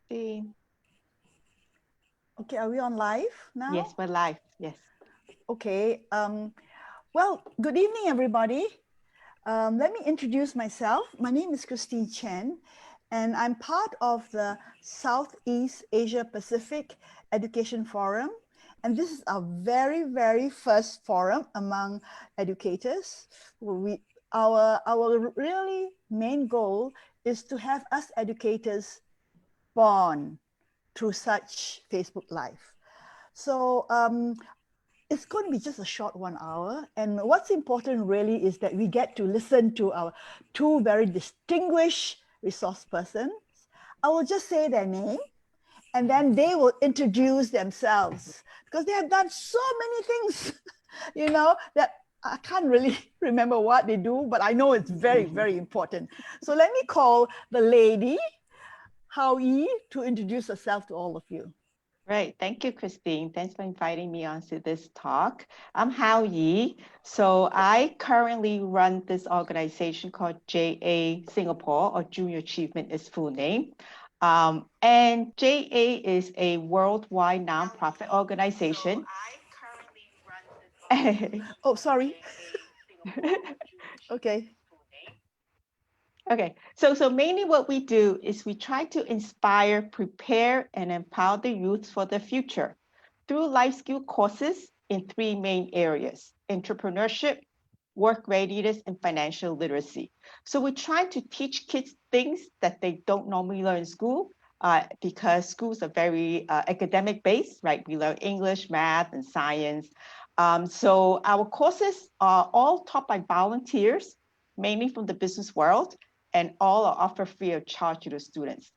Christine. Okay, are we on live now? Yes, we're live. Yes. Okay. Well, good evening, everybody. Let me introduce myself. My name is Christine Chen, and I'm part of the Southeast Asia Pacific Education Forum. And this is our very, very first forum among educators. Our really main goal is to have us educators bond through such Facebook Live. So it's going to be just a short 1 hour. And what's important really is that we get to listen to our two very distinguished resource persons. I will just say their name and then they will introduce themselves because they have done so many things, that I can't really remember what they do, but I know it's very, very important. So let me call the lady, Hao Yi, to introduce herself to all of you. Right. Thank you, Christine. Thanks for inviting me onto this talk. I'm Hao Yi. So I currently run this organization called JA Singapore, or Junior Achievement is full name. And JA is a worldwide nonprofit organization. Oh, sorry. Okay. Okay, so mainly what we do is we try to inspire, prepare, and empower the youth for the future through life skill courses in three main areas: entrepreneurship, work readiness, and financial literacy. So we try to teach kids things that they don't normally learn in school, because schools are very academic based, right? We learn English, math, and science. So our courses are all taught by volunteers, mainly from the business world, and all are offered free of charge to the students.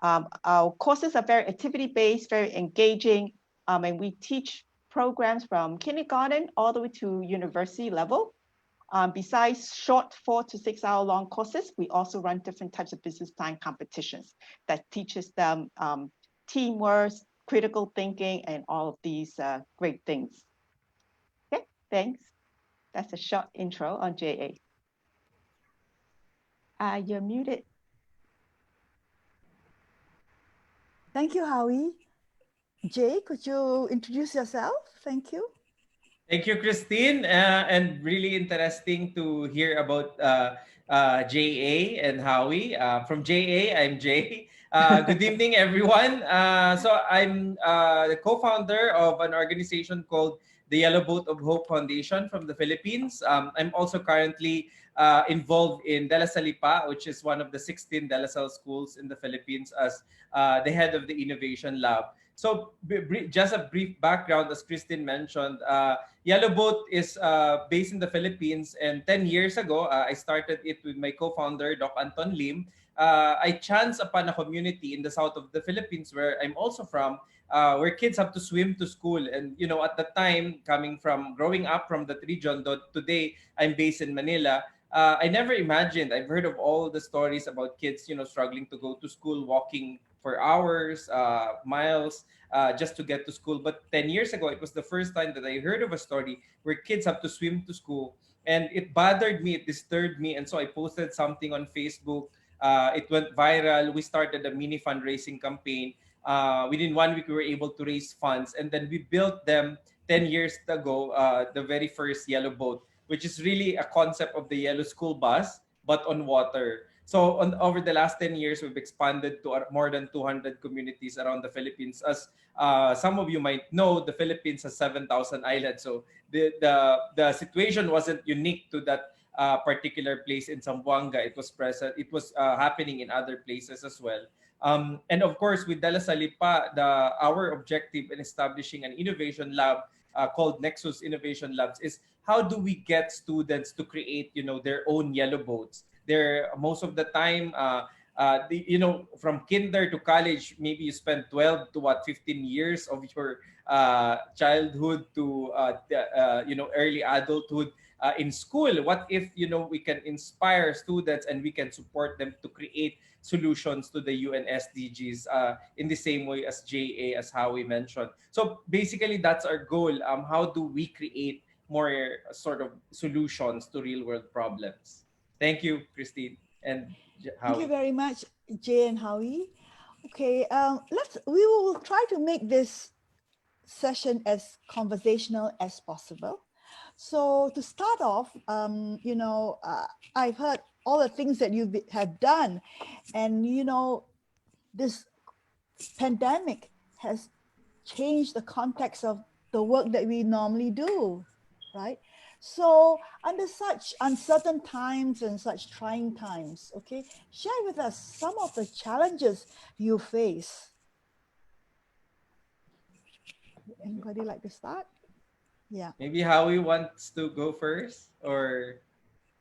Our courses are very activity-based, very engaging, and we teach programs from kindergarten all the way to university level. Besides short 4 to 6 hour long courses, we also run different types of business plan competitions that teaches them teamwork, critical thinking, and all of these great things. Okay, thanks. That's a short intro on JA. You're muted. Thank you, Howie. Jay, could you introduce yourself? Thank you. Thank you, Christine. And really interesting to hear about JA and Howie. From JA, I'm Jay. Good evening, everyone. So I'm the co-founder of an organization called the Yellow Boat of Hope Foundation from the Philippines. I'm also currently involved in De La Salipa, which is one of the 16 De La Salle schools in the Philippines, as the head of the Innovation Lab. So just a brief background, as Christine mentioned, Yellow Boat is based in the Philippines, and 10 years ago, I started it with my co-founder, Doc Anton Lim. I chanced upon a community in the south of the Philippines, where I'm also from, where kids have to swim to school. And, at the time, growing up from that region, though today I'm based in Manila, I never imagined. I've heard of all the stories about kids, struggling to go to school, walking for hours, miles, just to get to school. But 10 years ago, it was the first time that I heard of a story where kids have to swim to school. And it bothered me, it disturbed me. And so I posted something on Facebook. It went viral. We started a mini fundraising campaign. Within 1 week, we were able to raise funds. And then we built them 10 years ago, the very first Yellow Boat, which is really a concept of the yellow school bus, but on water. So over the last 10 years, we've expanded to more than 200 communities around the Philippines. As some of you might know, the Philippines has 7,000 islands. So the situation wasn't unique to that particular place in Zamboanga. It was present. It was happening in other places as well. And of course, with Dela Salipa, our objective in establishing an innovation lab called Nexus Innovation Labs is how do we get students to create, their own yellow boats. They're most of the time, from kinder to college, maybe you spend 12 to 15 years of your childhood to early adulthood in school. What if we can inspire students and we can support them to create solutions to the UN SDGs in the same way as JA, as how we mentioned. So basically, that's our goal. How do we create more sort of solutions to real world problems? Thank you, Christine and Thank you Howie. very much, Jay and Howie. Okay, we will try to make this session as conversational as possible. So to start off, I've heard all the things that you have done, and this pandemic has changed the context of the work that we normally do, right? So under such uncertain times and such trying times, okay, share with us some of the challenges you face. Anybody like to start? Yeah. Maybe Howie wants to go first, or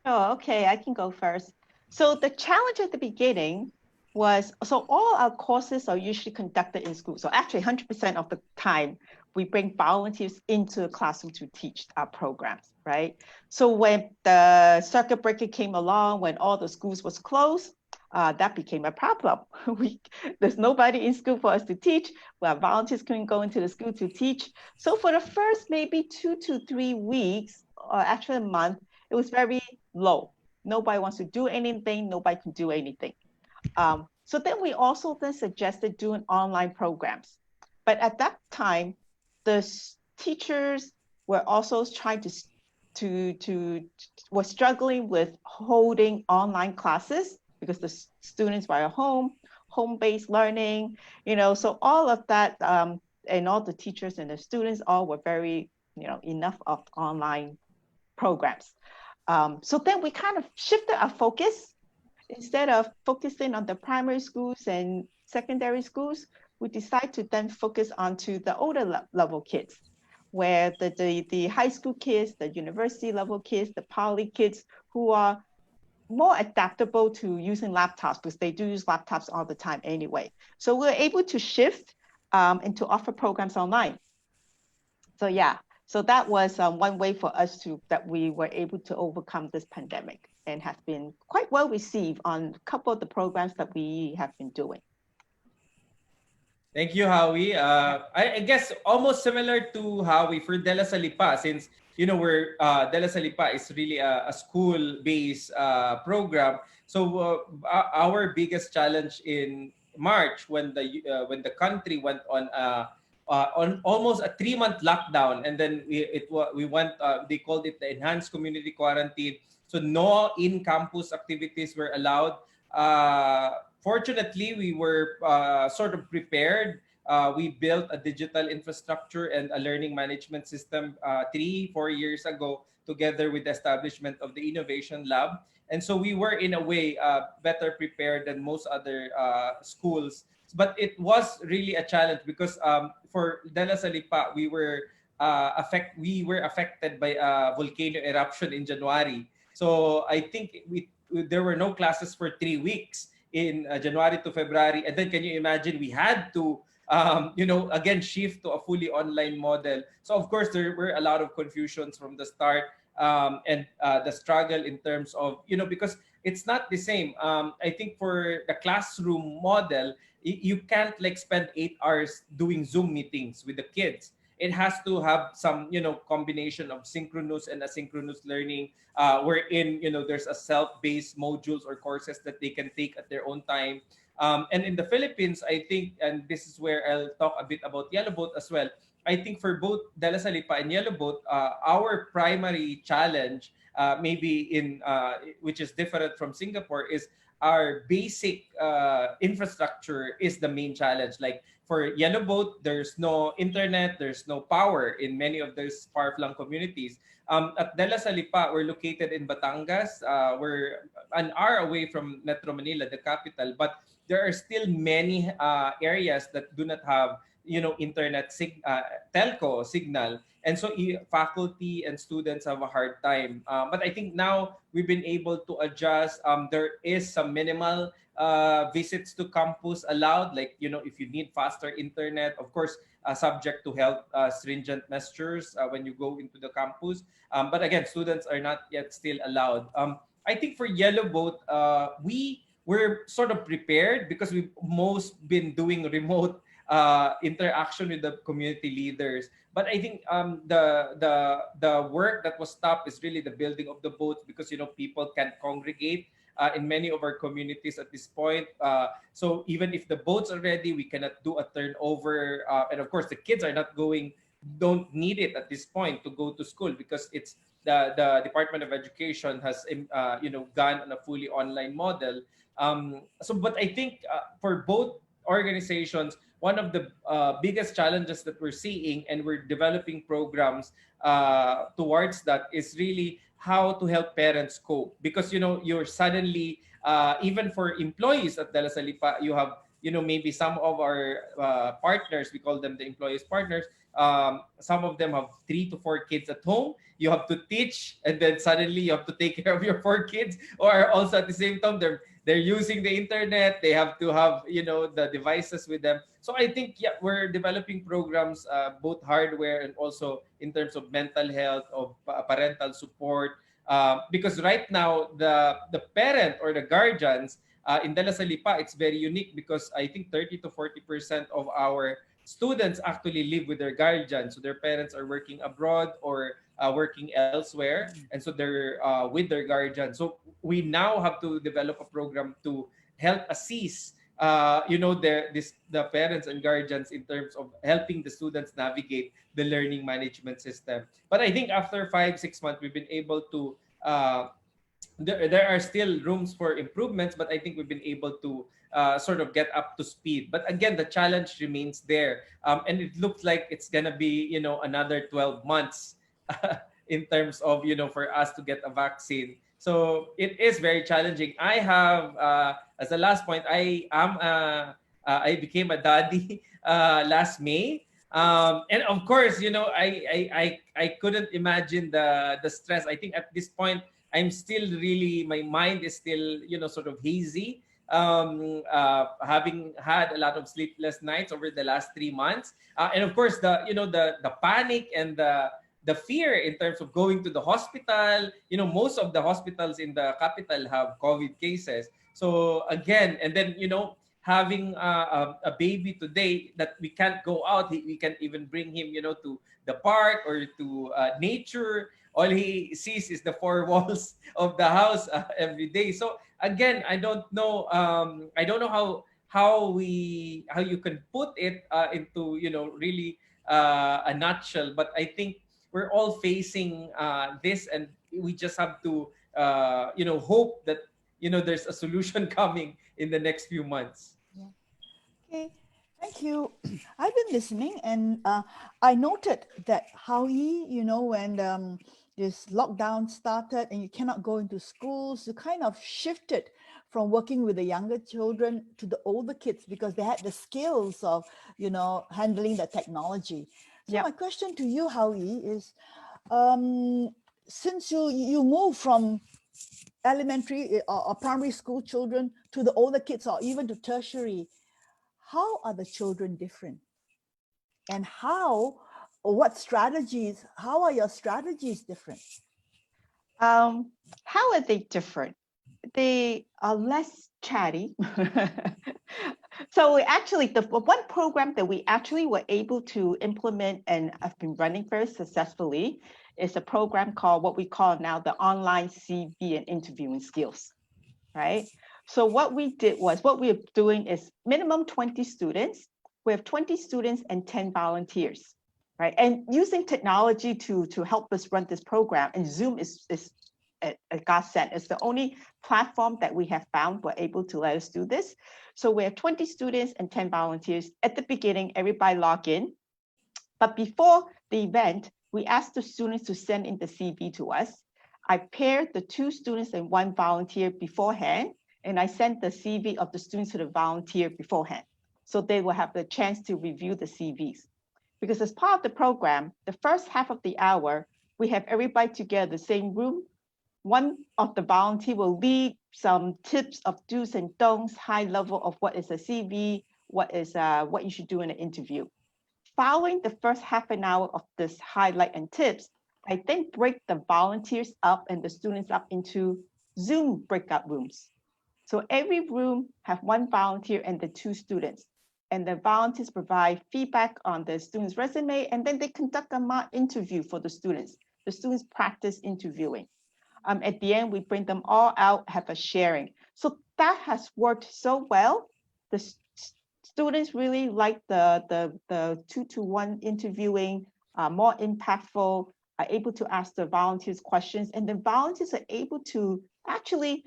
Oh, okay, I can go first. So the challenge at the beginning was, so all our courses are usually conducted in school. So actually 100% of the time, we bring volunteers into the classroom to teach our programs, right? So when the circuit breaker came along, when all the schools was closed, that became a problem. There's nobody in school for us to teach. Well, volunteers couldn't go into the school to teach. So for the first maybe 2 to 3 weeks, or actually a month, it was very low. Nobody wants to do anything. Nobody can do anything. So then we also then suggested doing online programs. But at that time, the teachers were also trying to were struggling with holding online classes because the students were at home-based learning, so all of that, and all the teachers and the students all were very, enough of online programs. So then we kind of shifted our focus. Instead of focusing on the primary schools and secondary schools, we decided to then focus onto the older level kids, where the high school kids, the university level kids, the poly kids who are more adaptable to using laptops because they do use laptops all the time anyway. So we're able to shift and to offer programs online. So yeah, so that was one way for us that we were able to overcome this pandemic and has been quite well received on a couple of the programs that we have been doing. thank you, Howie. I guess almost similar to Howie for De La Salipa, since we're De La Salipa is really a school-based program. So our biggest challenge in March when the country went on almost a 3-month lockdown, and then we went they called it the enhanced community quarantine. So no in-campus activities were allowed. Fortunately, we were sort of prepared. We built a digital infrastructure and a learning management system 3-4 years ago, together with the establishment of the Innovation Lab. And so we were, in a way, better prepared than most other schools. But it was really a challenge because for De La Salipa, we were affected by a volcano eruption in January. So I think there were no classes for 3 weeks in January to February. And then can you imagine we had to, again, shift to a fully online model. So of course, there were a lot of confusions from the start, and the struggle in terms of, because it's not the same. I think for the classroom model, you can't like spend 8 hours doing Zoom meetings with the kids. It has to have some, combination of synchronous and asynchronous learning, wherein, there's a self-based modules or courses that they can take at their own time. And in the Philippines, I think, and this is where I'll talk a bit about Yellow Boat as well. I think for both De La Salipa and Yellow Boat, our primary challenge, maybe which is different from Singapore, is our basic infrastructure is the main challenge. Like for Yellow Boat, there's no internet, there's no power in many of those far-flung communities. At De La Salipa, we're located in Batangas. We're an hour away from Metro Manila, the capital, but there are still many areas that do not have, internet telco signal, and so faculty and students have a hard time. But I think now we've been able to adjust. There is some minimal visits to campus allowed, like, if you need faster internet, of course, subject to health stringent measures when you go into the campus. But again, students are not yet still allowed. I think for Yellow Boat, we were sort of prepared because we've most been doing remote interaction with the community leaders. But I think the work that was stopped is really the building of the boats, because people can't congregate. in many of our communities at this point. So even if the boats are ready, we cannot do a turnover. And of course, the kids are not going, don't need it at this point to go to school because it's the Department of Education has gone on a fully online model. But I think for both organizations, one of the biggest challenges that we're seeing, and we're developing programs towards that, is really how to help parents cope, because you're suddenly even for employees at Dela Salipa, you have maybe some of our partners, we call them the employees partners. Some of them have 3 to 4 kids at home. You have to teach, and then suddenly you have to take care of your 4 kids, or also at the same time they're using the internet. They have to have the devices with them. So I think we're developing programs, both hardware and also in terms of mental health, of parental support, because right now the parent or the guardians in Dela Salipa, it's very unique because I think 30 to 40% of our students actually live with their guardians. So their parents are working abroad or working elsewhere, and so they're with their guardian. So we now have to develop a program to help assist the parents and guardians in terms of helping the students navigate the learning management system. But I think after 5-6 months, we've been able to there are still rooms for improvements, but I think we've been able to sort of get up to speed. But again, the challenge remains there, and it looks like it's gonna be another 12 months in terms of for us to get a vaccine. So it is very challenging. I have as a last point, I became a daddy last May. And of course, I couldn't imagine the stress. I think at this point, I'm still really, my mind is still, sort of hazy. Having had a lot of sleepless nights over the last 3 months, and of course the panic and the fear in terms of going to the hospital. Most of the hospitals in the capital have COVID cases. So again, and then having a baby today that we can't go out, we can't even bring him, to the park or to nature. All he sees is the 4 walls of the house every day. So again, I don't know. I don't know how you can put it into really a nutshell. But I think we're all facing this, and we just have to hope that there's a solution coming in the next few months. Yeah. Okay, thank you. I've been listening, and I noted that Howie, when this lockdown started and you cannot go into schools, you kind of shifted from working with the younger children to the older kids because they had the skills of, handling the technology. So Yeah. my question to you, Howie, is since you move from elementary or primary school children to the older kids or even to tertiary, how are the children different? And how are your strategies different? How are they different? They are less chatty. So actually, the one program that we actually were able to implement and have been running very successfully is a program called what we call now the online CV and interviewing skills, right? So what we are doing is minimum 20 students. We have 20 students and 10 volunteers, right? And using technology to help us run this program, and Zoom is a godsend. It's the only platform that we have found were able to let us do this. So we have 20 students and 10 volunteers. At the beginning, everybody log in. But before the event, we asked the students to send in the CV to us. I paired the 2 students and 1 volunteer beforehand, and I sent the CV of the students to the volunteer beforehand. So they will have the chance to review the CVs. Because as part of the program, the first half of the hour, we have everybody together, the same room. One of the volunteer will lead some tips of do's and don'ts, high level of what is a CV, what you should do in an interview. Following the first half an hour of this highlight and tips, I then break the volunteers up and the students up into Zoom breakout rooms. So every room have 1 volunteer and the 2 students. And the volunteers provide feedback on the student's resume, and then they conduct a mock interview for the students. The students practice interviewing. At the end, we bring them all out, have a sharing. So that has worked so well. The students really like the 2-to-1 interviewing, more impactful, are able to ask the volunteers questions, and the volunteers are able to actually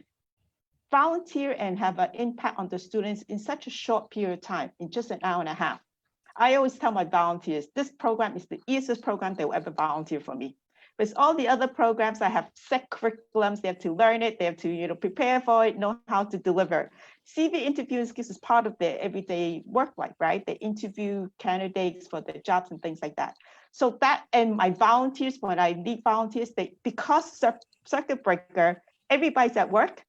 volunteer and have an impact on the students in such a short period of time, in just an hour and a half. I always tell my volunteers, this program is the easiest program they will ever volunteer for me. With all the other programs, I have set curriculums, they have to learn it, they have to prepare for it, know how to deliver. CV interviewing skills is part of their everyday work life, right? They interview candidates for their jobs and things like that. So that, and my volunteers, when I need volunteers, because circuit breaker, everybody's at work,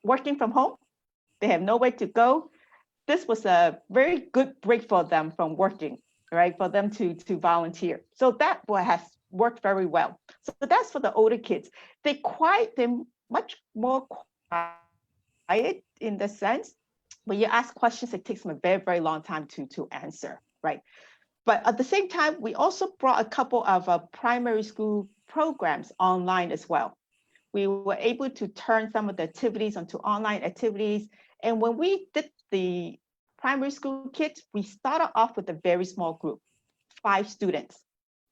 working from home, they have nowhere to go. This was a very good break for them from working, right? For them to volunteer. So that has worked very well. So that's for the older kids. They're much more quiet in the sense, when you ask questions, it takes them a very, very long time to answer, right? But at the same time, we also brought a couple of primary school programs online as well. We were able to turn some of the activities onto online activities. And when we did the primary school kids, we started off with a very small group, 5 students,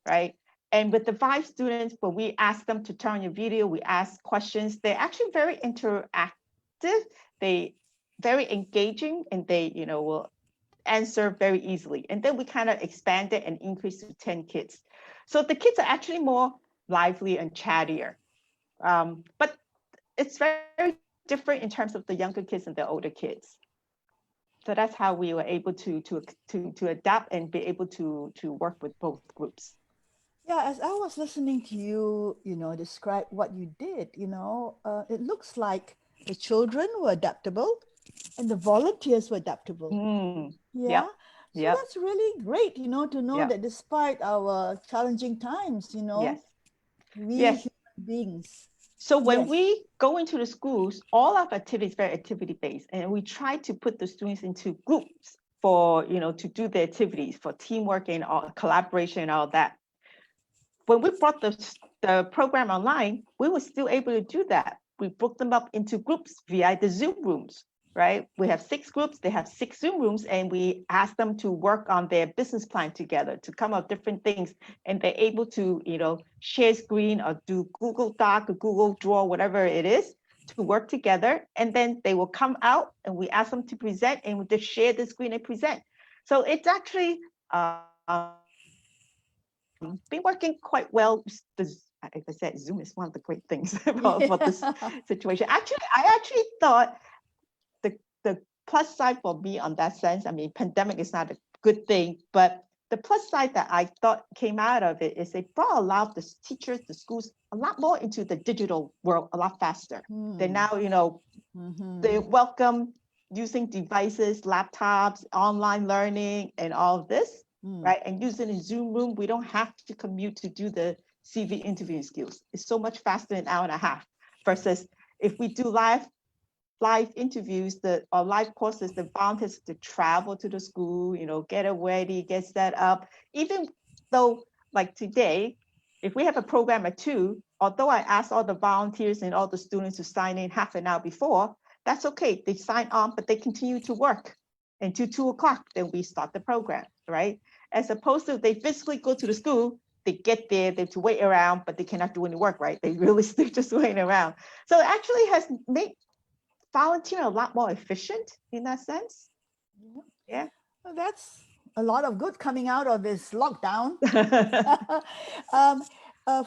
right? And with the 5 students, when we asked them to turn on your video, we asked questions, they're actually very interactive, they very engaging, and they will answer very easily. And then we kind of expanded and increased to 10 kids. So the kids are actually more lively and chattier. But it's very different in terms of the younger kids and the older kids. So that's how we were able to adapt and be able to work with both groups. Yeah, as I was listening to you, describe what you did, it looks like the children were adaptable and the volunteers were adaptable. Yeah. Yep. So Yep. that's really great, to know Yep. that despite our challenging times, Yes. we Yes. human beings. So when Yes. we go into the schools, all of activities very activity-based, and we try to put the students into groups for, to do the activities, for teamwork and all, collaboration and all that. When we brought the program online, we were still able to do that. We broke them up into groups via the Zoom rooms, right? We have 6 groups, they have 6 Zoom rooms, and we ask them to work on their business plan together to come up with different things. And they're able to, share screen or do Google Doc or Google Draw, whatever it is, to work together. And then they will come out and we ask them to present, and we just share the screen and present. So it's actually been working quite well. Like I said, Zoom is one of the great things for this situation. Actually, I actually thought the plus side for me on that sense, pandemic is not a good thing, but the plus side that I thought came out of it is they brought a lot of the teachers, the schools, a lot more into the digital world a lot faster. They're now, they welcome using devices, laptops, online learning, and all of this. Right, and using a Zoom room, we don't have to commute to do the CV interviewing skills. It's so much faster, an hour and a half, versus if we do live interviews, or live courses, the volunteers have to travel to the school, get ready, get set up. Even though, like today, if we have a program at 2, although I ask all the volunteers and all the students to sign in half an hour before, that's okay. They sign on, but they continue to work until 2 o'clock. Then we start the program, right? As opposed to they physically go to the school, they get there, they have to wait around, but they cannot do any work, right? They really still just waiting around. So it actually has made volunteering a lot more efficient in that sense. Yeah. Well, that's a lot of good coming out of this lockdown.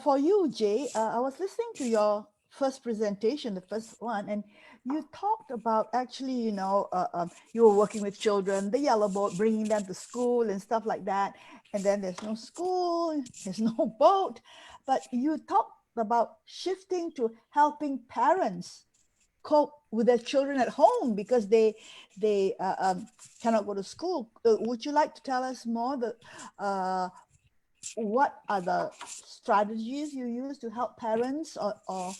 For you, Jay, I was listening to your first presentation, the first one, and you talked about actually, you were working with children, the yellow boat, bringing them to school and stuff like that. And then there's no school, there's no boat. But you talked about shifting to helping parents cope with their children at home because they cannot go to school. Would you like to tell us more? What are the strategies you use to help parents or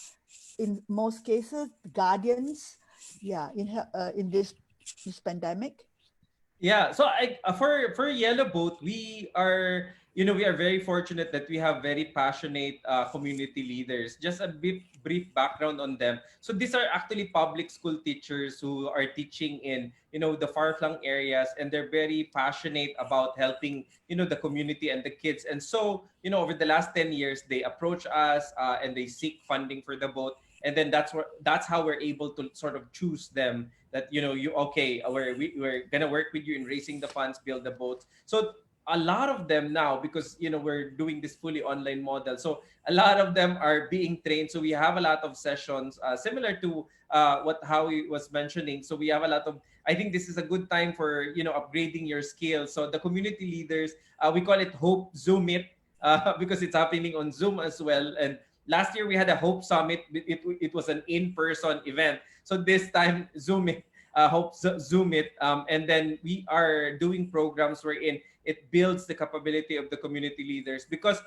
in most cases guardians, in this pandemic? Yeah, so for Yellow Boat, we are we are very fortunate that we have very passionate community leaders. Just a bit brief background on them. So these are actually public school teachers who are teaching in, the far-flung areas, and they're very passionate about helping, the community and the kids. And so, over the last 10 years, they approach us and they seek funding for the boat. And then that's how we're able to sort of choose them, that we're gonna work with you in raising the funds, build the boats. So a lot of them now, because we're doing this fully online model, so a lot of them are being trained. So we have a lot of sessions similar to what Howie was mentioning. So we have a lot of, I think this is a good time for upgrading your skills. So the community leaders, we call it Hope Zoom It, because it's happening on Zoom as well. And last year we had a Hope Summit. It was an in-person event. So this time Zoom It, Zoom It, and then we are doing programs wherein it builds the capability of the community leaders, because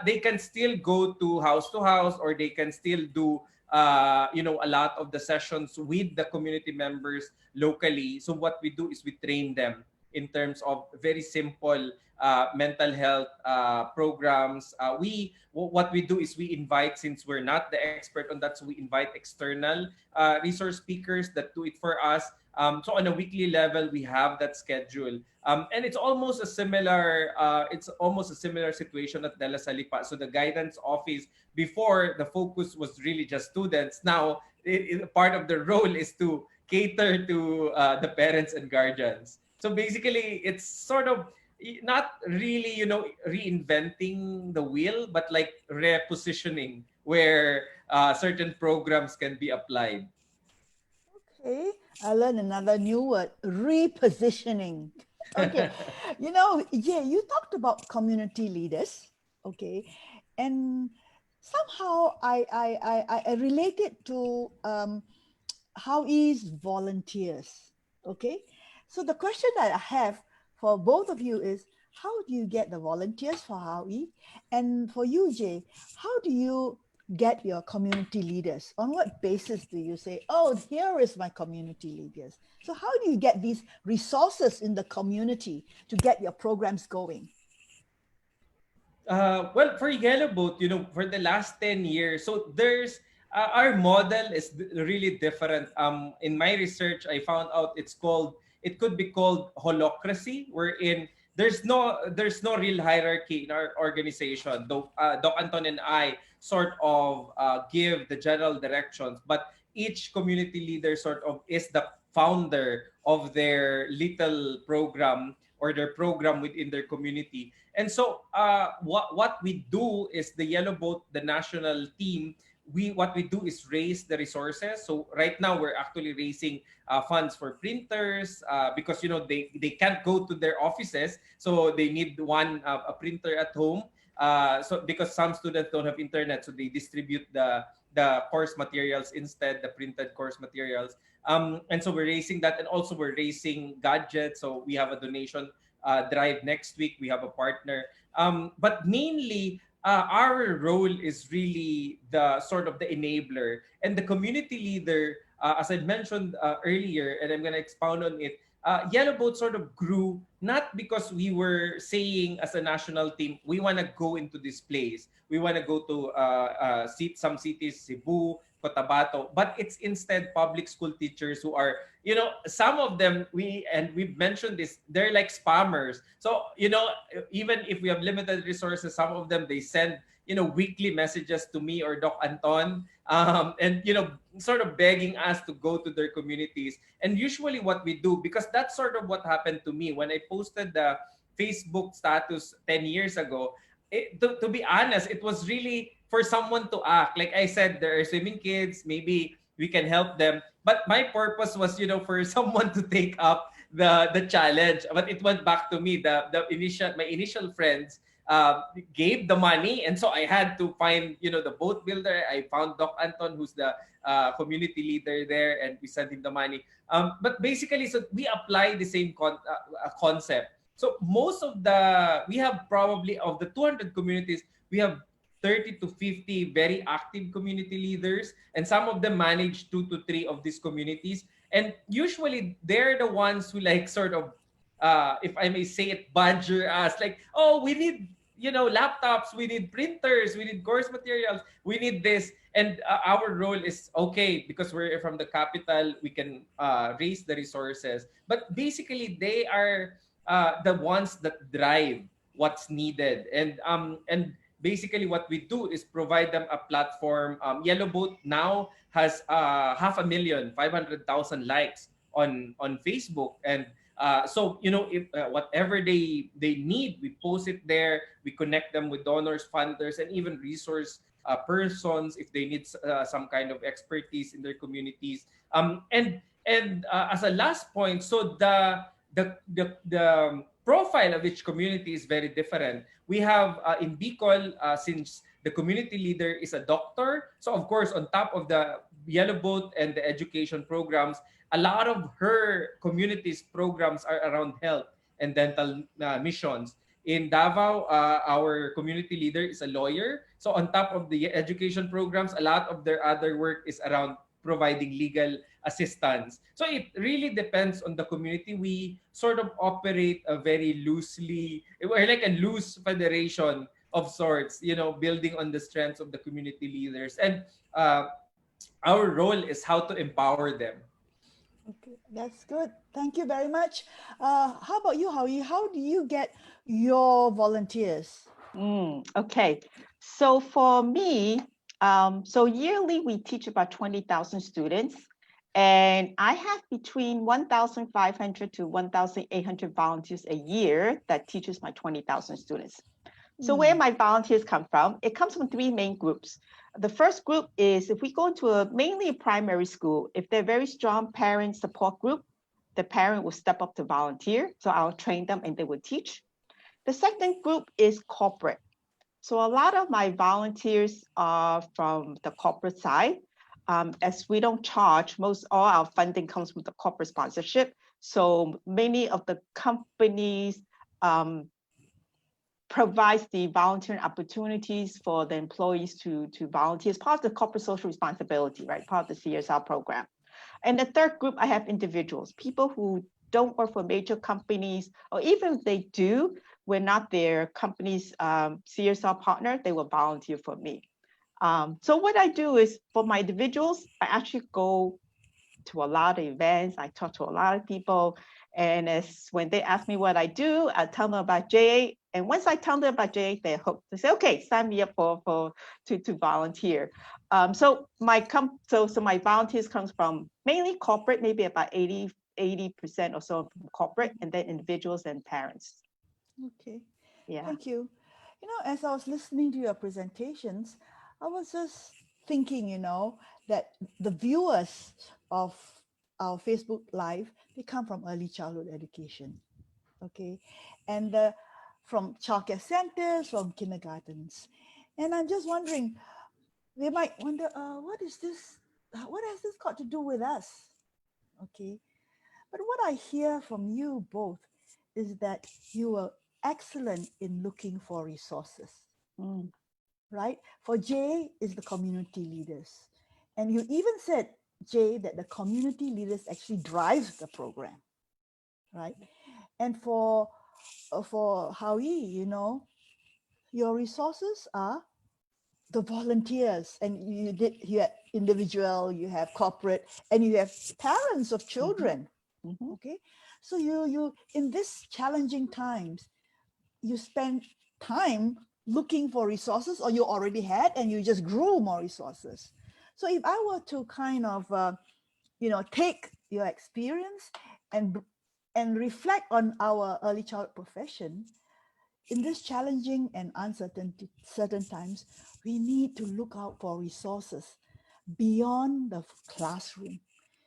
they can still go to house, or they can still do a lot of the sessions with the community members locally. So what we do is we train them in terms of very simple mental health programs. What we do is we invite, since we're not the expert on that, so we invite external resource speakers that do it for us. So on a weekly level, we have that schedule, and it's almost a similar situation at De La Salipa. So the guidance office, before, the focus was really just students. Now, part of the role is to cater to the parents and guardians. So basically, it's sort of not really, reinventing the wheel, but like repositioning where certain programs can be applied. Okay, I learned another new word, repositioning. Okay, you talked about community leaders, okay, and somehow I relate it to how is volunteers, okay. So the question that I have for both of you is, how do you get the volunteers for Howie? And for you, Jay, how do you get your community leaders? On what basis do you say, oh, here is my community leaders? So how do you get these resources in the community to get your programs going? Well, for Yellow Boat, for the last 10 years, so there's our model is really different. In my research, I found out it could be called holocracy, wherein there's no real hierarchy in our organization. Though Doc Anton and I sort of give the general directions, but each community leader sort of is the founder of their little program or their program within their community. And so what we do is the Yellow Boat, the national team, what we do is raise the resources. So right now we're actually raising funds for printers, because they can't go to their offices, so they need a printer at home. So because some students don't have internet, so they distribute the course materials instead, the printed course materials. And so we're raising that, and also we're raising gadgets. So we have a donation drive next week. We have a partner, but mainly our role is really the sort of the enabler and the community leader. As I mentioned earlier, and I'm going to expound on it. Yellow Boat sort of grew not because we were saying as a national team, we want to go into this place. We want to go to some cities, Cebu, Cotabato, but it's instead public school teachers who are, some of them, we've mentioned this, they're like spammers. So, even if we have limited resources, some of them, they send, weekly messages to me or Doc Anton, and, sort of begging us to go to their communities. And usually what we do, because that's sort of what happened to me when I posted the Facebook status 10 years ago, to be honest, it was really for someone to act. Like I said, there are swimming kids, maybe we can help them. But my purpose was, for someone to take up the challenge. But it went back to me. My initial friends gave the money, and so I had to find, the boat builder. I found Doc Anton, who's the community leader there, and we sent him the money. But basically, so we apply the same concept. So we have probably, of the 200 communities, we have 30 to 50 very active community leaders, and some of them manage 2 to 3 of these communities. And usually they're the ones who, like, sort of, if I may say it, badger us, like, oh, we need laptops, we need printers, we need course materials, we need this. And our role is okay because we're from the capital, we can raise the resources. But basically, they are the ones that drive what's needed. And basically, what we do is provide them a platform. Yellow Boat now has 500,000 likes on Facebook, and so if whatever they need, we post it there. We connect them with donors, funders, and even resource persons if they need some kind of expertise in their communities. And as a last point, so the profile of each community is very different. We have in Bicol, since the community leader is a doctor, so of course on top of the Yellow Boat and the education programs, a lot of her community's programs are around health and dental missions. In Davao, our community leader is a lawyer. So on top of the education programs, a lot of their other work is around providing legal assistance. So it really depends on the community. We sort of operate a very loosely, we're like a loose federation of sorts, building on the strengths of the community leaders. And our role is how to empower them. Okay, that's good. Thank you very much. How about you, Howie? How do you get your volunteers? Okay, so for me, so yearly we teach about 20,000 students, and I have between 1,500 to 1,800 volunteers a year that teaches my 20,000 students. So where my volunteers come from, it comes from three main groups. The first group is if we go into mainly a primary school, if they're very strong parent support group, the parent will step up to volunteer. So I'll train them and they will teach. The second group is corporate. So a lot of my volunteers are from the corporate side. As we don't charge, all our funding comes from the corporate sponsorship. So many of the companies provides the volunteering opportunities for the employees to volunteer as part of the corporate social responsibility, right? Part of the CSR program. And the third group, I have individuals, people who don't work for major companies, or even if they do, we're not their company's CSR partner, they will volunteer for me. So what I do is for my individuals, I actually go to a lot of events, I talk to a lot of people, and when they ask me what I do, I tell them about JA. And once I tell them about JA, they say, okay, sign me up to volunteer. So my volunteers comes from mainly corporate, maybe about 80% or so from corporate, and then individuals and parents. Okay. Yeah. Thank you. As I was listening to your presentations, I was just thinking, that the viewers of our Facebook Live, they come from early childhood education. Okay. And from childcare centers, from kindergartens. And I'm just wondering, they might wonder, what is this? What has this got to do with us? Okay. But what I hear from you both is that you are excellent in looking for resources, right? For Jay is the community leaders. And you even said, Jay, that the community leaders actually drive the program, right? And for Howie, your resources are the volunteers, and you have individual, you have corporate, and you have parents of children. Okay, so you in this challenging times, you spend time looking for resources, or you already had and you just grew more resources. So if I were to kind of take your experience and reflect on our early childhood profession, in this challenging and certain times, we need to look out for resources beyond the classroom.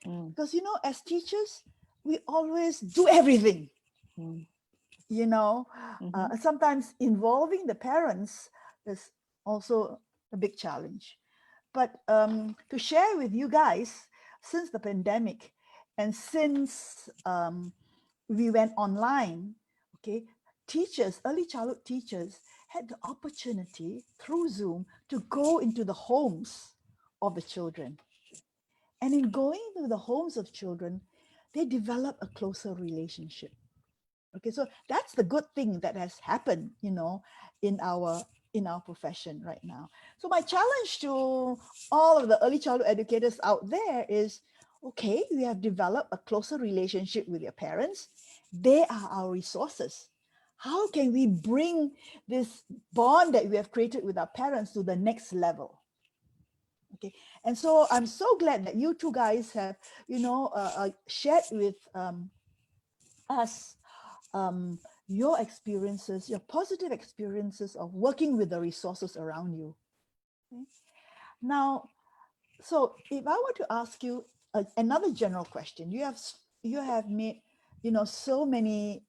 Because, as teachers, we always do everything. Sometimes involving the parents is also a big challenge. But to share with you guys, since the pandemic and since we went online, okay, early childhood teachers had the opportunity through Zoom to go into the homes of the children. And in going to the homes of children, they develop a closer relationship, Okay, so that's the good thing that has happened, you know, in our profession right now. So my challenge to all of the early childhood educators out there is, okay, we have developed a closer relationship with your parents. They are our resources. How can we bring this bond that we have created with our parents to the next level? Okay, and so I'm so glad that you two guys have, you know, shared with us your experiences, your positive experiences of working with the resources around you. Okay? Now, so if I were to ask you another general question, you have made, you know, so many,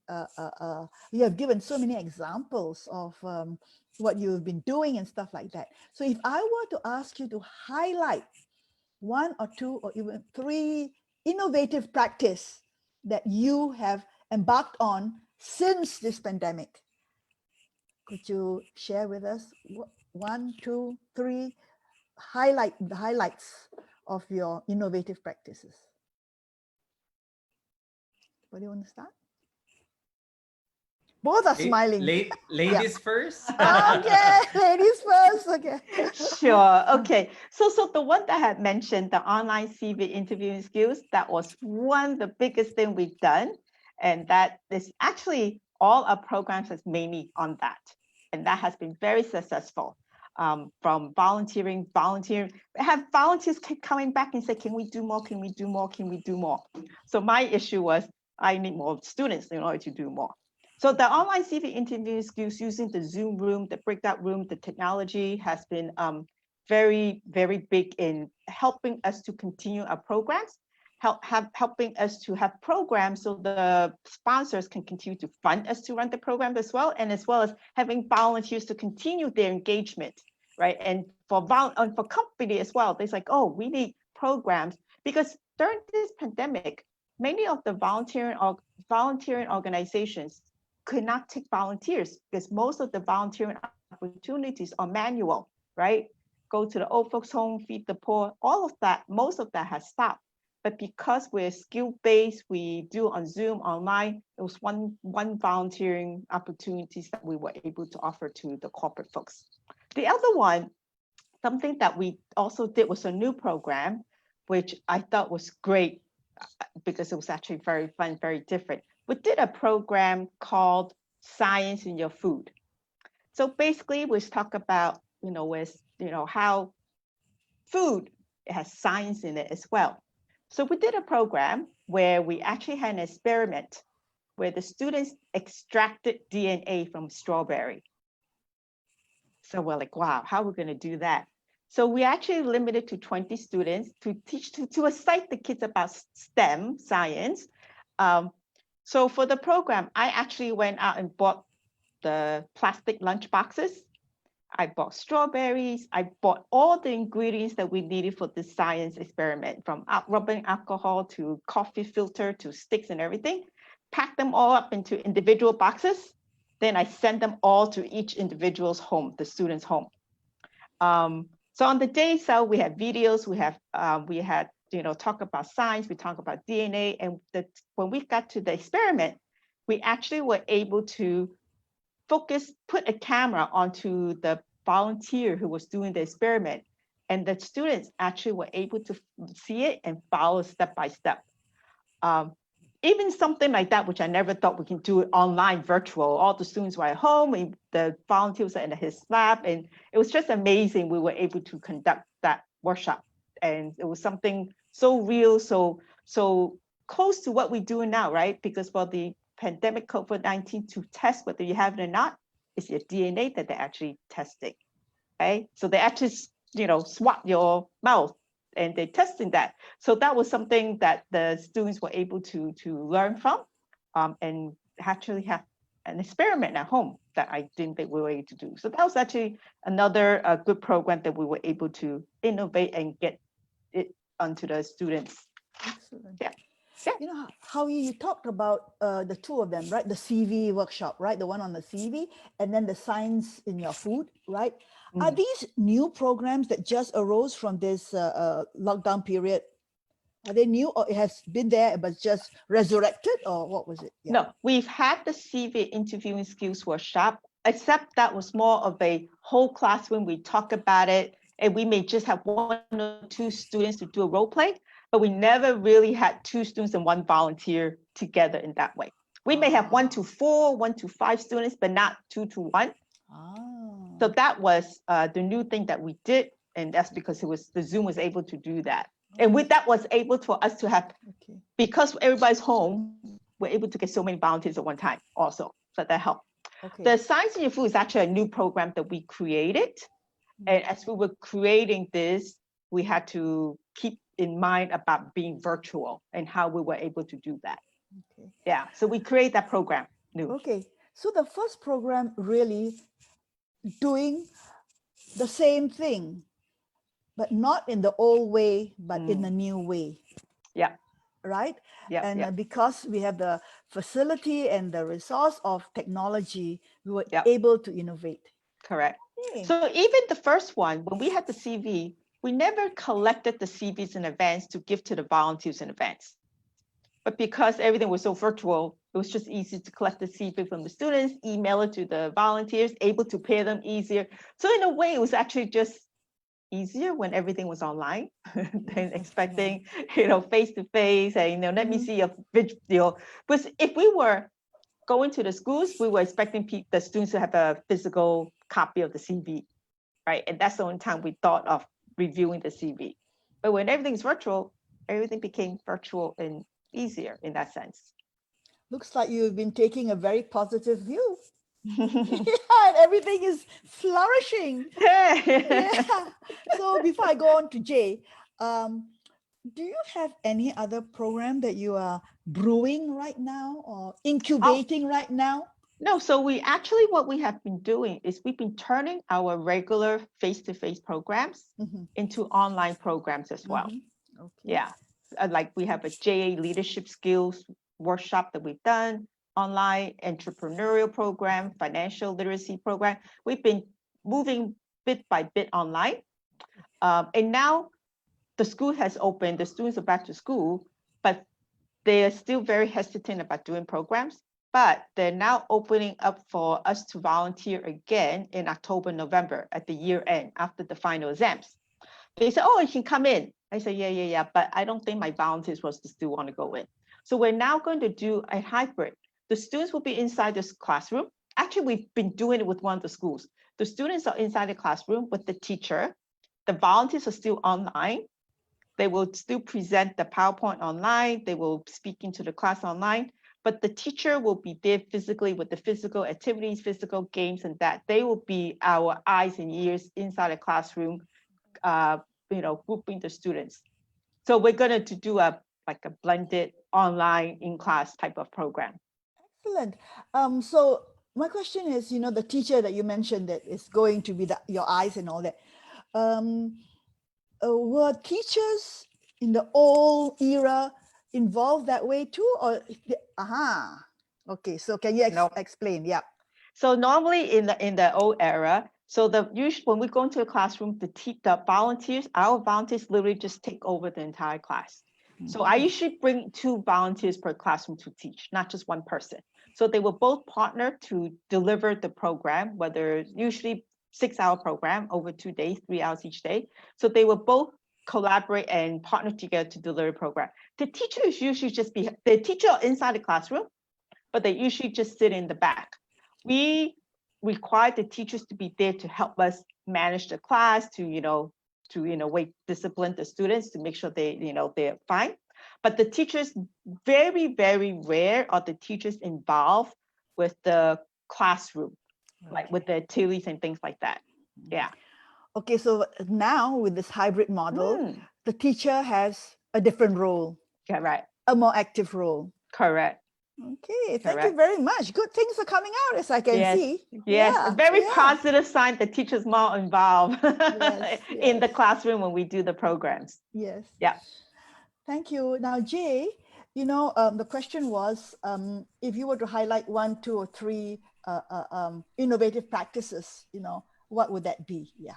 you have given so many examples of what you've been doing and stuff like that. So if I were to ask you to highlight one or two or even three innovative practice that you have embarked on since this pandemic, could you share with us one, two, three the highlights of your innovative practices? What do you want to start? Both are smiling. Ladies first. Okay, ladies first. Okay. Sure. Okay. So the one that I had mentioned, the online CV interviewing skills, that was one of the biggest thing we've done. And that is actually all our programs is mainly on that. And that has been very successful. From volunteering, we have volunteers keep coming back and say, can we do more? Can we do more? Can we do more? So my issue was I need more students in order to do more. So the online CV interview skills using the Zoom room, the breakout room, the technology has been very, very big in helping us to continue our programs, helping us to have programs so the sponsors can continue to fund us to run the program as well as having volunteers to continue their engagement, right? And for company as well, they're like, oh, we need programs because during this pandemic, many of the volunteering organizations could not take volunteers because most of the volunteering opportunities are manual, right? Go to the old folks home, feed the poor, all of that, most of that has stopped. But because we're skill-based, we do on Zoom, online, it was one volunteering opportunities that we were able to offer to the corporate folks. The other one, something that we also did was a new program, which I thought was great because it was actually very fun, very different. We did a program called Science in Your Food. So basically, we talk about, how food has science in it as well. So we did a program where we actually had an experiment where the students extracted DNA from strawberry. So we're like, wow, how are we going to do that? So we actually limited to 20 students to teach, to excite the kids about STEM, science. So for the program, I actually went out and bought the plastic lunch boxes. I bought strawberries. I bought all the ingredients that we needed for this science experiment, from rubbing alcohol to coffee filter to sticks and everything. Packed them all up into individual boxes. Then I sent them all to each individual's home, the student's home. So on the day itself, we had videos. We had talk about science. We talk about DNA, and when we got to the experiment, we actually were able to put a camera onto the volunteer who was doing the experiment, and the students actually were able to see it and follow step by step. Even something like that, which I never thought we can do it online, virtual. All the students were at home, and the volunteers were in his lab, and it was just amazing. We were able to conduct that workshop, and it was something so real, so close to what we do now, right? Because for the pandemic COVID-19, to test whether you have it or not, it's your DNA that they're actually testing, right? So they actually, swab your mouth and they're testing that. So that was something that the students were able to learn from, and actually have an experiment at home that I didn't think we were able to do. So that was actually another good program that we were able to innovate and get it onto the students. Excellent. Yeah. You know how you talked about the two of them, right? The CV workshop, right? The one on the CV, and then the science in your food, right? Are these new programs that just arose from this lockdown period? Are they new, or it has been there but just resurrected, or what was it? Yeah. No, we've had the CV interviewing skills workshop, except that was more of a whole classroom. We talk about it, and we may just have one or two students to do a role play, but we never really had two students and one volunteer together in that way. We may have 1 to 4, 1 to 5 students, but not 2 to 1. Ah. So that was the new thing that we did, and that's because the Zoom was able to do that. And with that was able for us to have, Okay. because everybody's home, we're able to get so many volunteers at one time also. So that helped. Okay. The Science in Your Food is actually a new program that we created. And as we were creating this, we had to keep in mind about being virtual and how we were able to do that. Okay. Yeah, so we create that program new. Okay. So the first program really doing the same thing, but not in the old way, but in a new way. Yeah. Right? Yeah. And yeah. Because we have the facility and the resource of technology, we were Yeah. able to innovate. Correct. Okay. So even the first one, when we had the CV, we never collected the CVs in advance to give to the volunteers in advance. But because everything was so virtual, it was just easy to collect the CV from the students, email it to the volunteers, able to pair them easier. So in a way, it was actually just easier when everything was online than expecting, face to face, and let me see a video. Because if we were going to the schools, we were expecting the students to have a physical copy of the CV, right? And that's the only time we thought of reviewing the CV. But when everything's virtual, everything became virtual and easier in that sense. Looks like you've been taking a very positive view. Yeah, and everything is flourishing. Yeah. So before I go on to Jay, do you have any other program that you are brewing right now or incubating right now? No, so what we have been doing is we've been turning our regular face-to-face programs into online programs as well. Okay. Yeah, like we have a JA leadership skills workshop that we've done, online entrepreneurial program, financial literacy program. We've been moving bit by bit online. And now the school has opened, the students are back to school, but they are still very hesitant about doing programs. But they're now opening up for us to volunteer again in October, November at the year end after the final exams. They said, oh, you can come in. I said, yeah, but I don't think my volunteers will still want to go in. So we're now going to do a hybrid. The students will be inside this classroom. Actually, we've been doing it with one of the schools. The students are inside the classroom with the teacher. The volunteers are still online. They will still present the PowerPoint online. They will speak into the class online, but the teacher will be there physically with the physical activities, physical games, and that. They will be our eyes and ears inside the classroom, grouping the students. So we're going to do a blended online in-class type of program. Excellent. So my question is, the teacher that you mentioned that is going to be your eyes and all that. Were teachers in the old era involved that way too, or okay, so can you explain? Yeah. So normally in the old era, so when we go into a classroom, the volunteers, our volunteers literally just take over the entire class. So I usually bring 2 volunteers per classroom to teach, not just one person. So they will both partner to deliver the program, whether usually 6-hour program over 2 days, 3 hours each day. So they will both collaborate and partner together to deliver the program. The teachers usually the teacher inside the classroom, but they usually just sit in the back. We require the teachers to be there to help us manage the class, to in a way discipline the students to make sure they're fine. But the teachers, very, very rare are the teachers involved with the classroom, like with the activities and things like that. Yeah. Okay, so now with this hybrid model, the teacher has a different role. Yeah, right. A more active role. Correct. Okay, thank you very much. Good things are coming out, as I can see. Yes, a very positive sign that teachers more involved in the classroom when we do the programs. Yes. Yeah. Thank you. Now, Jay, the question was, if you were to highlight 1, 2, or 3 innovative practices, what would that be? Yeah.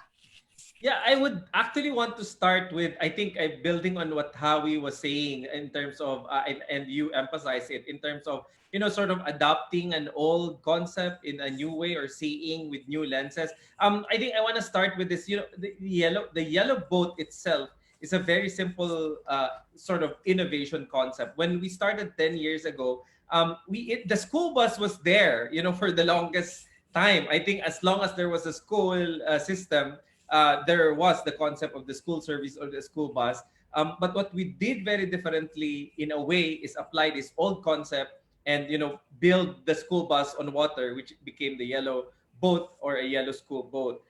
Yeah, I would actually want to start with, I think I'm building on what Howie was saying in terms of, and you emphasize it in terms of, sort of adopting an old concept in a new way or seeing with new lenses. I think I want to start with this, the yellow boat itself is a very simple sort of innovation concept. When we started 10 years ago, the school bus was there, for the longest time. I think as long as there was a school system, there was the concept of the school service or the school bus. But what we did very differently in a way is apply this old concept and build the school bus on water, which became the yellow boat or a yellow school boat.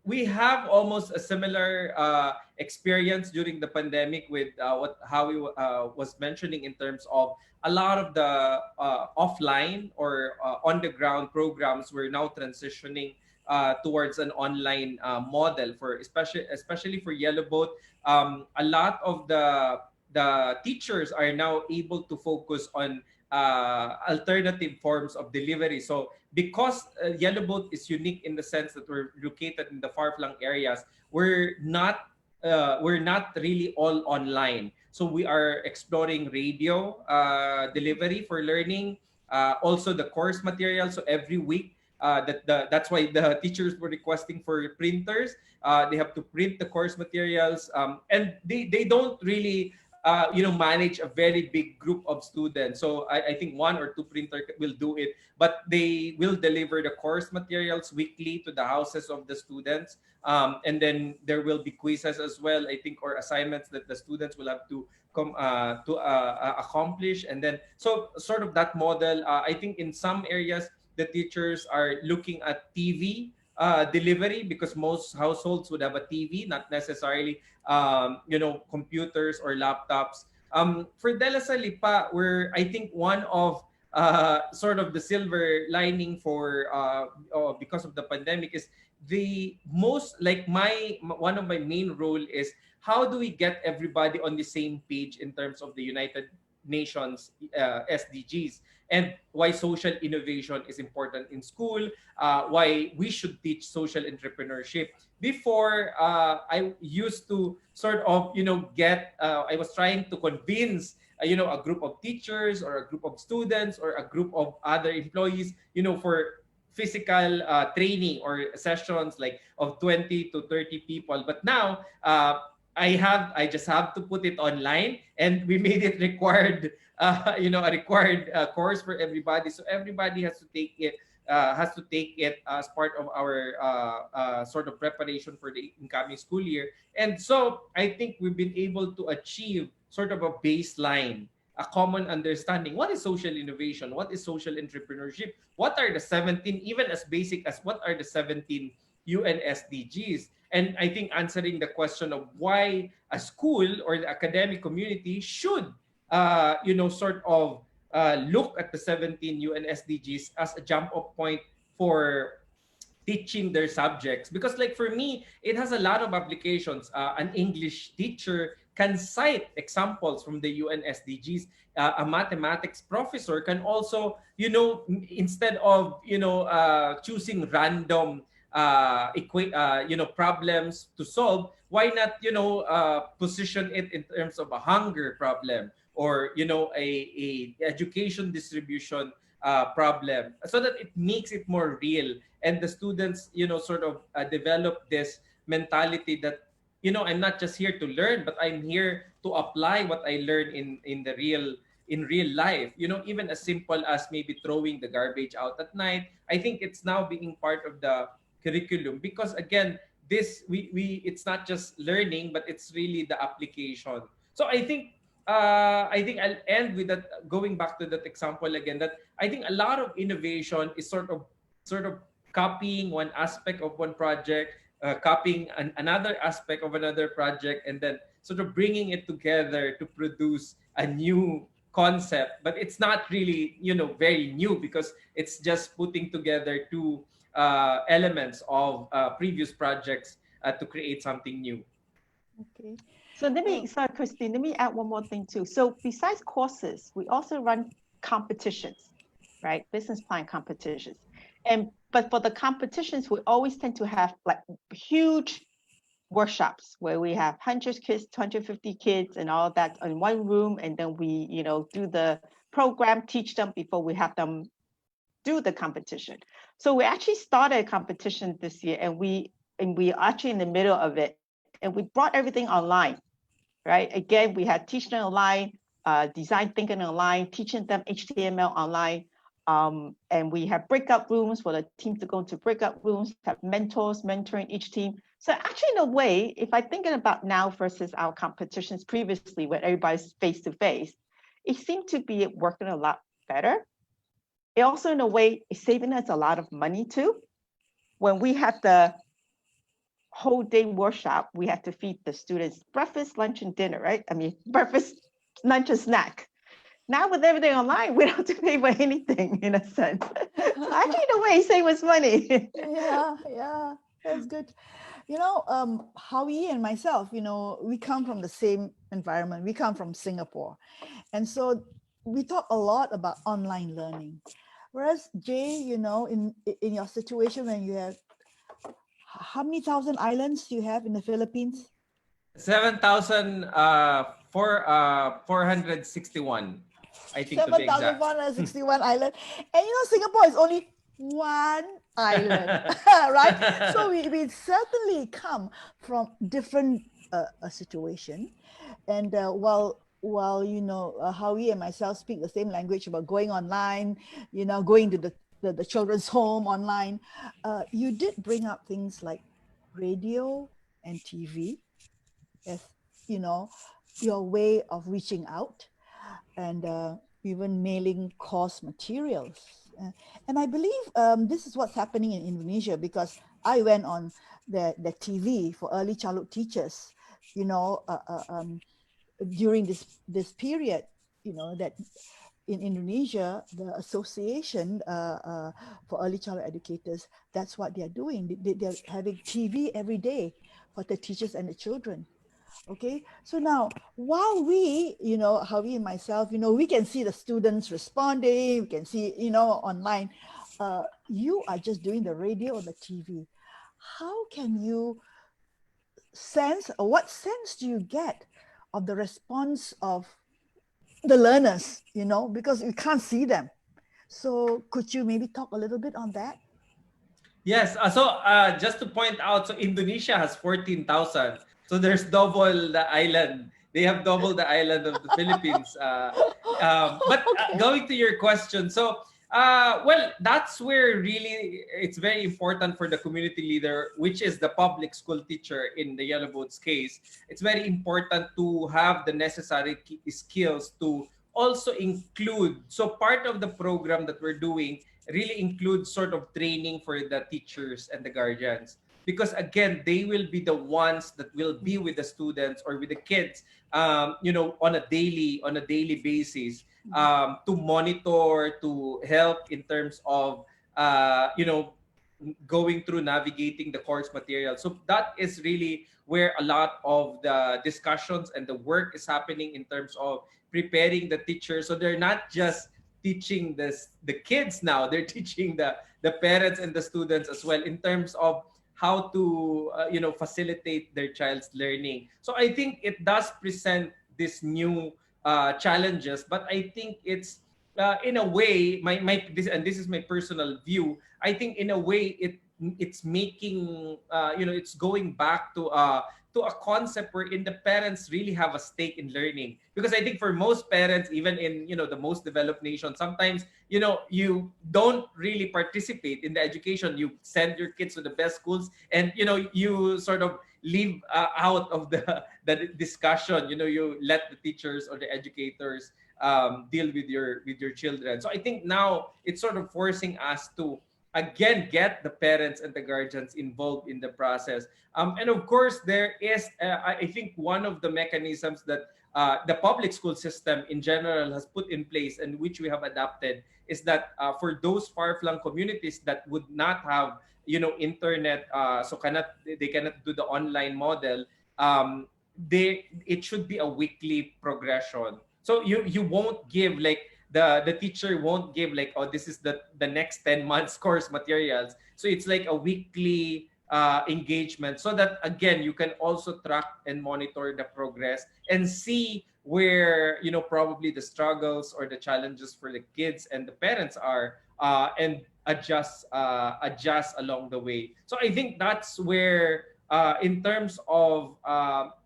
We have almost a similar experience during the pandemic with what Howie was mentioning in terms of a lot of the offline or on the ground programs were now transitioning towards an online model for especially for Yellow Boat. A lot of the teachers are now able to focus on alternative forms of delivery. So because Yellow Boat is unique in the sense that we're located in the far-flung areas, we're not really all online. So we are exploring radio delivery for learning, also the course material. So every week, that's why the teachers were requesting for printers. They have to print the course materials, and they don't really manage a very big group of students. So I think one or two printer will do it, but they will deliver the course materials weekly to the houses of the students. And then there will be quizzes as well, I think, or assignments that the students will have to accomplish. And then so sort of that model, I think in some areas the teachers are looking at TV delivery, because most households would have a TV, not necessarily computers or laptops. For De La Salle pa, where I think one of sort of the silver lining for because of the pandemic is the most, like one of my main role is how do we get everybody on the same page in terms of the United Nations SDGs, and why social innovation is important in school, why we should teach social entrepreneurship. Before, I used to sort of, I was trying to convince, a group of teachers or a group of students or a group of other employees, for physical training or sessions like of 20 to 30 people. But now, I just have to put it online, and we made it required, a required course for everybody. So everybody has to take it. Has to take it as part of our sort of preparation for the incoming school year. And so I think we've been able to achieve sort of a baseline, a common understanding. What is social innovation? What is social entrepreneurship? What are the 17, even as basic as what are the 17 UN SDGs? And I think answering the question of why a school or the academic community should, sort of look at the 17 UN SDGs as a jump-off point for teaching their subjects. Because like for me, it has a lot of applications. An English teacher can cite examples from the UN SDGs. A mathematics professor can also, instead of choosing random problems to solve, why not position it in terms of a hunger problem, or a education distribution problem, so that it makes it more real, and the students sort of develop this mentality that I'm not just here to learn, but I'm here to apply what I learn in real life. Even as simple as maybe throwing the garbage out at night, I think it's now being part of the curriculum, because again, this we it's not just learning, but it's really the application. So I think I'll end with that, going back to that example again, that I think a lot of innovation is sort of copying one aspect of one project, copying another aspect of another project, and then sort of bringing it together to produce a new concept. But it's not really very new, because it's just putting together two elements of previous projects to create something new. Okay. So sorry, Christine, let me add one more thing too. So besides courses, we also run competitions, right? Business plan competitions. But for the competitions, we always tend to have like huge workshops where we have 100 kids, 250 kids, and all that in one room, and then we, do the program, teach them before we have them do the competition. So we actually started a competition this year, and we are actually in the middle of it, and we brought everything online, right? Again, we had teaching online, design thinking online, teaching them HTML online. And we have breakout rooms for the team to go to breakout rooms, have mentors mentoring each team. So actually, in a way, if I'm thinking about now versus our competitions previously, when everybody's face to face, it seemed to be working a lot better. It also, in a way, is saving us a lot of money too. When we had the whole day workshop, we had to feed the students breakfast, lunch, and dinner, right? I mean, breakfast, lunch, and snack. Now with everything online, we don't have to pay for anything in a sense. So actually, in a way, save us money. Yeah, that's good. Howie and myself, we come from the same environment. We come from Singapore. And so we talk a lot about online learning. Whereas Jay, in your situation when you have, how many thousand islands do you have in the Philippines? 7,461, I think, to be exact. 7,461 islands. And Singapore is only one island, right? So we certainly come from different situation. And while Howie and myself speak the same language about going online, going to the children's home online, you did bring up things like radio and TV as your way of reaching out, and even mailing course materials. And I believe this is what's happening in Indonesia, because I went on the TV for early childhood teachers, during this period, that in Indonesia, the association for early childhood educators, that's what they're doing. They're having TV every day for the teachers and the children. Okay, so now while we, Howie and myself, we can see the students responding, we can see, online, you are just doing the radio or the TV. How can you sense, or what sense do you get of the response of the learners, because we can't see them? So could you maybe talk a little bit on that? Yes. Just to point out, so Indonesia has 14,000. So there's double the island. They have double the island of the Philippines. But going to your question, well, that's where really it's very important for the community leader, which is the public school teacher in the Yellow Boat's case. It's very important to have the necessary skills to also include. So part of the program that we're doing really includes sort of training for the teachers and the guardians, because again, they will be the ones that will be with the students or with the kids, on a daily basis, to monitor, to help in terms of, going through navigating the course material. So that is really where a lot of the discussions and the work is happening in terms of preparing the teachers. So they're not just teaching the kids now, they're teaching the parents and the students as well in terms of how to facilitate their child's learning. So I think it does present this new challenges, but I think it's in a way, this is my personal view. I think in a way it's making it's going back to a concept wherein the parents really have a stake in learning. Because I think for most parents, even in the most developed nations, sometimes you don't really participate in the education. You send your kids to the best schools, and you sort of leave out of the discussion. You let the teachers or the educators deal with your children. So I think now it's sort of forcing us to again get the parents and the guardians involved in the process. And of course, there is I think one of the mechanisms that the public school system in general has put in place, and which we have adopted, is that for those far-flung communities that would not have internet, they cannot do the online model, it should be a weekly progression. So you won't give like the teacher won't give like, oh, this is the next 10 months course materials. So it's like a weekly engagement, so that again you can also track and monitor the progress and see where probably the struggles or the challenges for the kids and the parents are, and adjust along the way. So I think that's where, in terms of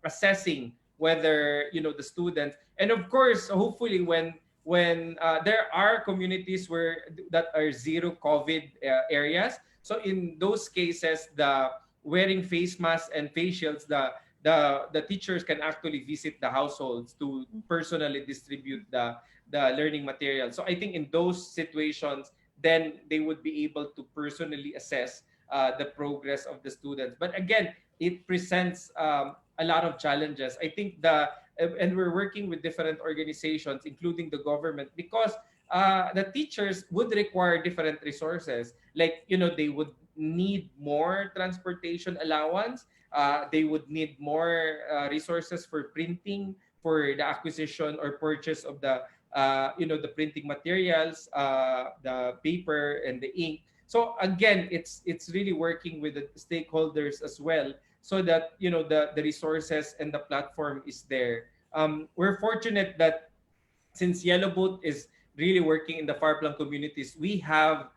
assessing whether the students, and of course hopefully when there are communities where that are zero COVID areas, so in those cases the wearing face masks and face shields, the teachers can actually visit the households to personally distribute the learning material. So I think in those situations, then they would be able to personally assess the progress of the students. But again, it presents a lot of challenges. I think and we're working with different organizations, including the government, because the teachers would require different resources. Like, they would need more transportation allowance. They would need more resources for printing, for the acquisition or purchase of the printing materials, the paper and the ink. So again, it's really working with the stakeholders as well, so that the resources and the platform is there. We're fortunate that since Yellow Boot is really working in the far-flung communities, we have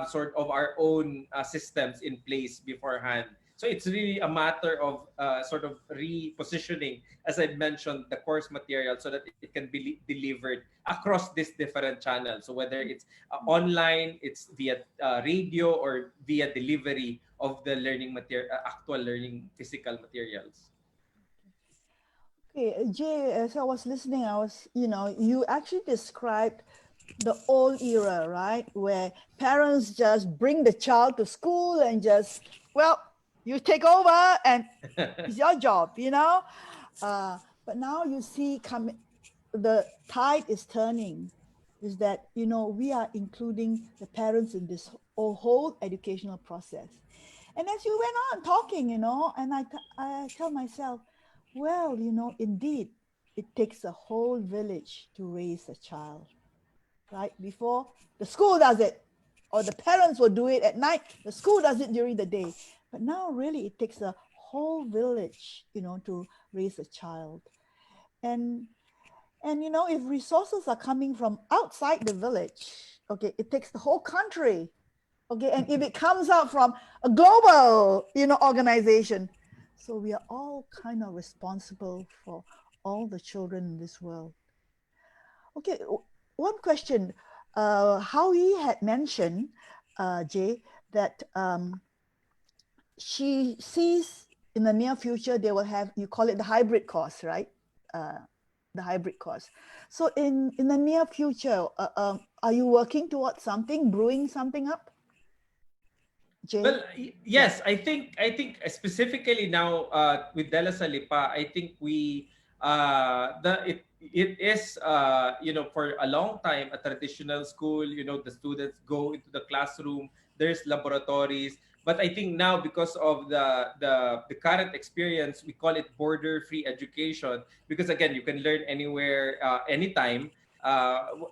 sort of our own systems in place beforehand. So it's really a matter of sort of repositioning, as I mentioned, the course material so that it can be delivered across these different channels. So whether it's online, it's via radio, or via delivery of the learning material, actual learning physical materials. Okay, Jay, as I was listening, you actually described the old era, right? Where parents just bring the child to school and just, well, you take over and it's your job, But now you see the tide is turning, is that, we are including the parents in this whole educational process. And as you went on talking, and I tell myself, well, indeed, it takes a whole village to raise a child, right? Before the school does it, or the parents will do it at night, the school does it during the day. But now really it takes a whole village, to raise a child. And if resources are coming from outside the village, okay, it takes the whole country. Okay, and if it comes out from a global, organization, so we are all kind of responsible for all the children in this world. Okay, one question. Howie had mentioned, Jay, that she sees in the near future they will have, you call it the hybrid course, right? The hybrid course. So in the near future, are you working towards something, brewing something up? Jay? Well, yes, I think specifically now with De La Salipa, I think it is for a long time a traditional school. The students go into the classroom. There's laboratories, but I think now because of the current experience, we call it border-free education, because again you can learn anywhere, anytime.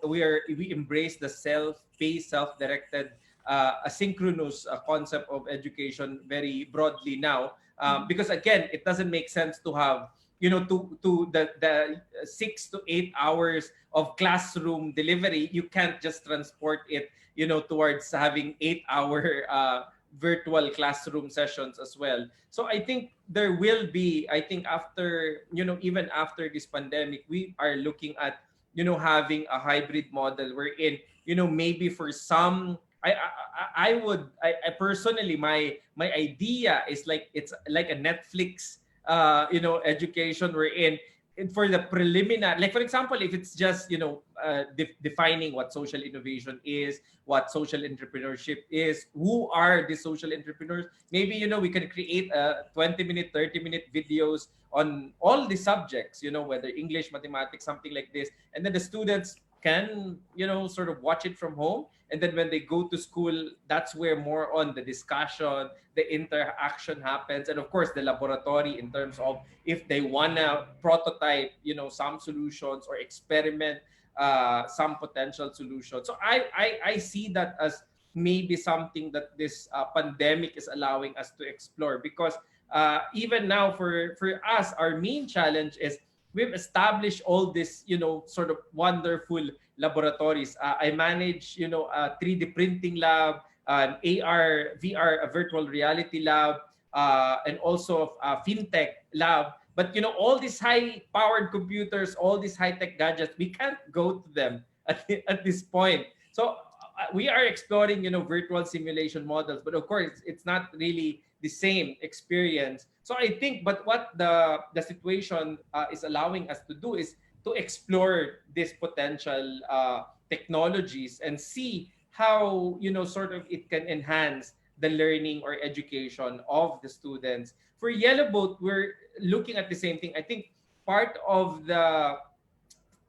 We embrace the self-paced, self-directed, asynchronous concept of education very broadly now, because again it doesn't make sense to have to the 6 to 8 hours of classroom delivery. You can't just transport it towards having 8-hour virtual classroom sessions as well. So I think there will be, I think after even after this pandemic, we are looking at having a hybrid model wherein maybe for some, I personally, my idea is like it's like a Netflix education wherein for the preliminary, like for example, if it's just defining what social innovation is, what social entrepreneurship is, who are the social entrepreneurs, maybe we can create a 20-minute 30-minute videos on all the subjects, whether English, mathematics, something like this, and then the students can sort of watch it from home, and then when they go to school, that's where more on the discussion, the interaction happens, and of course the laboratory in terms of if they wanna prototype some solutions or experiment some potential solutions. So I see that as maybe something that this pandemic is allowing us to explore. Because even now, for us, our main challenge is we've established all this, sort of wonderful laboratories. I manage, a 3D printing lab, an AR, VR, a virtual reality lab, and also a fintech lab. But all these high-powered computers, all these high-tech gadgets, we can't go to them at this point. So we are exploring, virtual simulation models, but of course, it's not really the same experience. So I think, but what the situation is allowing us to do is to explore this potential technologies and see how sort of it can enhance the learning or education of the students. For Yellow Boat, we're looking at the same thing. I think part of the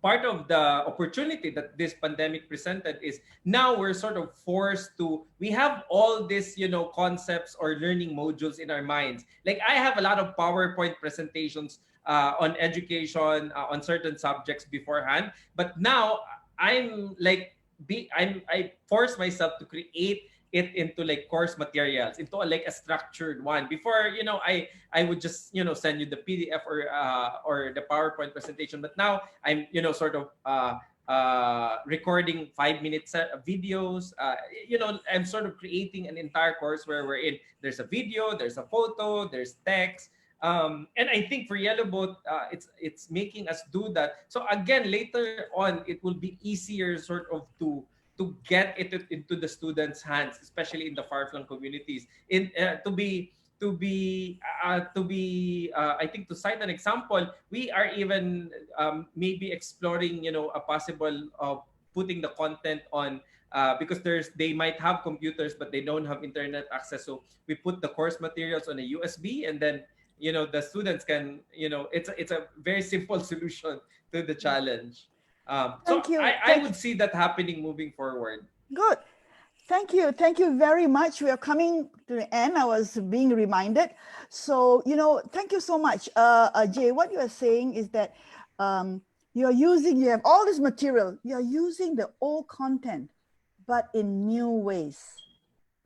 part of the opportunity that this pandemic presented is now we're sort of forced to, we have all these concepts or learning modules in our minds. Like I have a lot of PowerPoint presentations on education, on certain subjects beforehand, but now I'm like I force myself to create it into like course materials, into like a structured one. Before, I would just send you the PDF or the PowerPoint presentation, but now I'm sort of recording 5 minutes videos. I'm sort of creating an entire course where we're in. There's a video, there's a photo, there's text. And I think for Yellow Boat, it's making us do that. So again, later on, it will be easier sort of to get it into the students' hands, especially in the far-flung communities. I think, to cite an example, we are even maybe exploring, a possible putting the content on, because they might have computers but they don't have internet access. So we put the course materials on a USB, and then the students can, it's a very simple solution to the challenge. So Thank you. I would see that happening moving forward. Good. Thank you. Thank you very much. We are coming to the end. I was being reminded. So, thank you so much. Jay, what you are saying is that you have all this material, you're using the old content, but in new ways,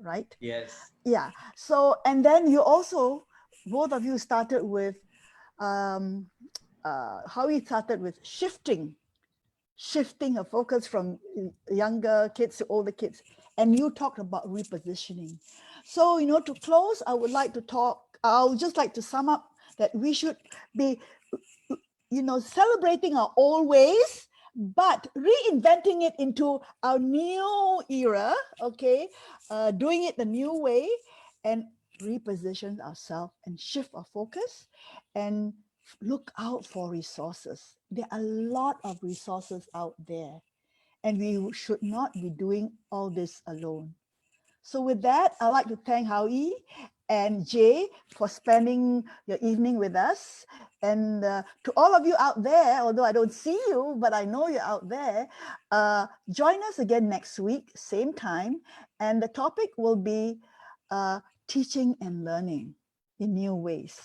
right? Yes. Yeah. So, and then you also, both of you started with, how we started with shifting a focus from younger kids to older kids. And you talked about repositioning. So, to close, I would just like to sum up that we should be, celebrating our old ways, but reinventing it into our new era, okay? Doing it the new way, and reposition ourselves and shift our focus and look out for resources. There are a lot of resources out there, and we should not be doing all this alone. So with that, I'd like to thank Howie and Jay for spending your evening with us. And to all of you out there, although I don't see you, but I know you're out there, join us again next week, same time. And the topic will be teaching and learning in new ways.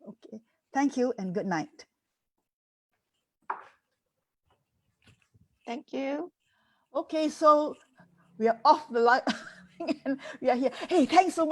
Okay. Thank you and good night. Thank you. Okay, so we are off the line and we are here. Hey, thanks so much.